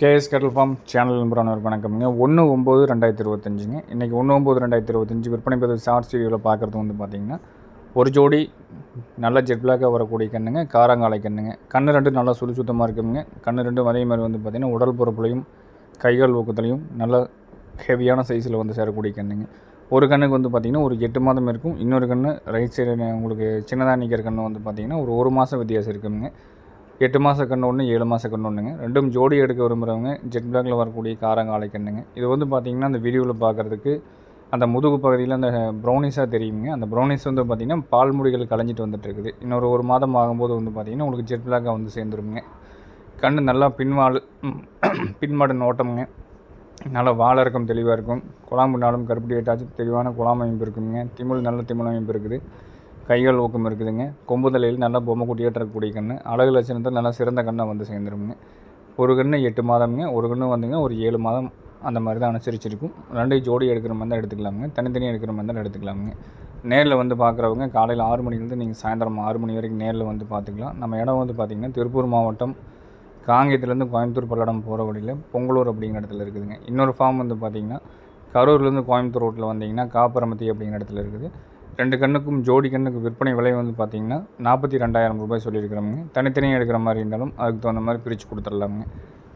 KS கேட்டல் form channel நம்பரான வணக்கம்ங்க. 1/9/2025ங்க. இன்றைக்கி 1/9/2025 விற்பனை பதிவு ஷார்ட்ஸ் வீடியோவில் பார்க்குறது வந்து பார்த்திங்கன்னா, ஒரு ஜோடி நல்ல ஜெட் பிளாக்காக வரக்கூடிய கண்ணுங்க, காராங்காலை கண்ணுங்க. கண்ணு ரெண்டும் நல்லா சுத்தமாக இருக்குங்க. கண்ணு ரெண்டும் அதே மாதிரி வந்து பார்த்திங்கன்னா உடல் பொறுப்புலையும் கைகால் ஊக்கத்துலையும் நல்ல ஹெவியான சைஸில் வந்து சேரக்கூடிய கண்ணுங்க. ஒரு கண்ணுக்கு வந்து பார்த்திங்கன்னா ஒரு 8 மாதம் இருக்கும். இன்னொரு கண்ணு ரைட் சைடு உங்களுக்கு சின்னதாக நிற்கிற கண்ணு வந்து பார்த்திங்கன்னா ஒரு 1 மாதம் வித்தியாசம் இருக்குங்க. 8 மாத கன்று ஒன்று, 7 மாத கன்று ஒன்றுங்க. ரெண்டும் ஜோடி எடுக்க விரும்புகிறவங்க ஜெட் பிளாக்கில் வரக்கூடிய காராங்காலை கண்ணுங்க. இது வந்து பார்த்திங்கன்னா அந்த வீடியோவில் பார்க்குறதுக்கு அந்த முதுகு பகுதியில் அந்த ப்ரௌனிஸாக தெரியுங்க. அந்த ப்ரௌனிஸ் வந்து பார்த்திங்கன்னா பால் முடிகள் கலைஞ்சிட்டு வந்துட்டு இருக்குது. இன்னொரு 1 மாதம் ஆகும்போது வந்து பார்த்திங்கன்னா உங்களுக்கு ஜெட் பிளாக்காக வந்து சேர்ந்துருங்க. கண்ணு நல்லா பின்மாடு நோட்டமுங்க. நல்லா வாழை இருக்கும், தெளிவாக இருக்கும். குழாம்புனாலும் கருப்பட்டி ஏட்டாச்சும் தெளிவான குழாம் அமைப்பு இருக்குதுங்க. நல்ல திமிழ் அமைப்பு இருக்குது. கைகள் ஊக்கம் இருக்குதுங்க. கொம்பு தலையில் நல்லா பொம்மை குட்டியாக இருக்கக்கூடிய கன்று. அழகு லட்சணத்தில் நல்லா சிறந்த கண்ணை வந்து சேர்ந்துருங்க. ஒரு கன்று 8 மாதம்ங்க. ஒரு கன்று வந்துங்க ஒரு 7 மாதம் அந்த மாதிரி தான் அனுசரிச்சிருக்கும். 2 ஜோடி எடுக்கிற மாதிரி தான் எடுத்துக்கலாமுங்க. தனித்தனியாக எடுக்கிற மாதிரி தான் எடுத்துக்கலாமுங்க. நேரில் வந்து பார்க்குறவங்க காலையில் 6 மணிலேருந்து நீங்கள் சாயந்தரம் 6 மணி வரைக்கும் நேரில் வந்து பார்த்துக்கலாம். நம்ம இடம் வந்து பார்த்திங்கன்னா திருப்பூர் மாவட்டம் காங்கேயத்துலேருந்து கோயம்புத்தூர் பல்லடம் போகிற வழியில் பொங்கலூர் அப்படிங்கிற இடத்துல இருக்குதுங்க. இன்னொரு ஃபார்ம் வந்து பார்த்திங்கன்னா கரூர்லேருந்து கோயம்புத்தூர் ரோட்டில் வந்தீங்கன்னா காப்பரமத்தி அப்படிங்கிற இடத்துல இருக்குது. 2 கண்ணுக்கும் ஜோடி கண்ணுக்கு விற்பனை விலை வந்து பார்த்திங்கன்னா 42,000 ரூபாய் சொல்லியிருக்கிறோங்க. தனித்தனியாக எடுக்கிற மாதிரி இருந்தாலும் அதுக்கு தகுந்த மாதிரி பிரித்து கொடுத்துடலாமுங்க.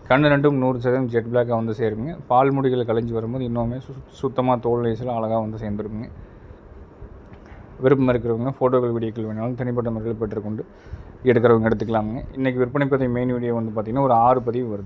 கண்ணு ரெண்டும் 100% ஜெட் பிளாக்காக வந்து சேருங்க. பால் முடிகளை கழிஞ்சு வரும்போது இன்னுமே சுத்தமாக தோல் வயசில் அழகாக வந்து சேர்ந்துருக்குங்க. விருப்பம் இருக்கிறவங்க ஃபோட்டோக்கள் வீடியோக்கள் வேணாலும் தனிப்பட்ட முறையில் பெற்றுக்கொண்டு எடுக்கிறவங்க எடுத்துக்கலாமுங்க. இன்றைக்கி விற்பனை பதிவு மெயின் வீடியோ வந்து பார்த்திங்கன்னா ஒரு 6 பதிவு வருது.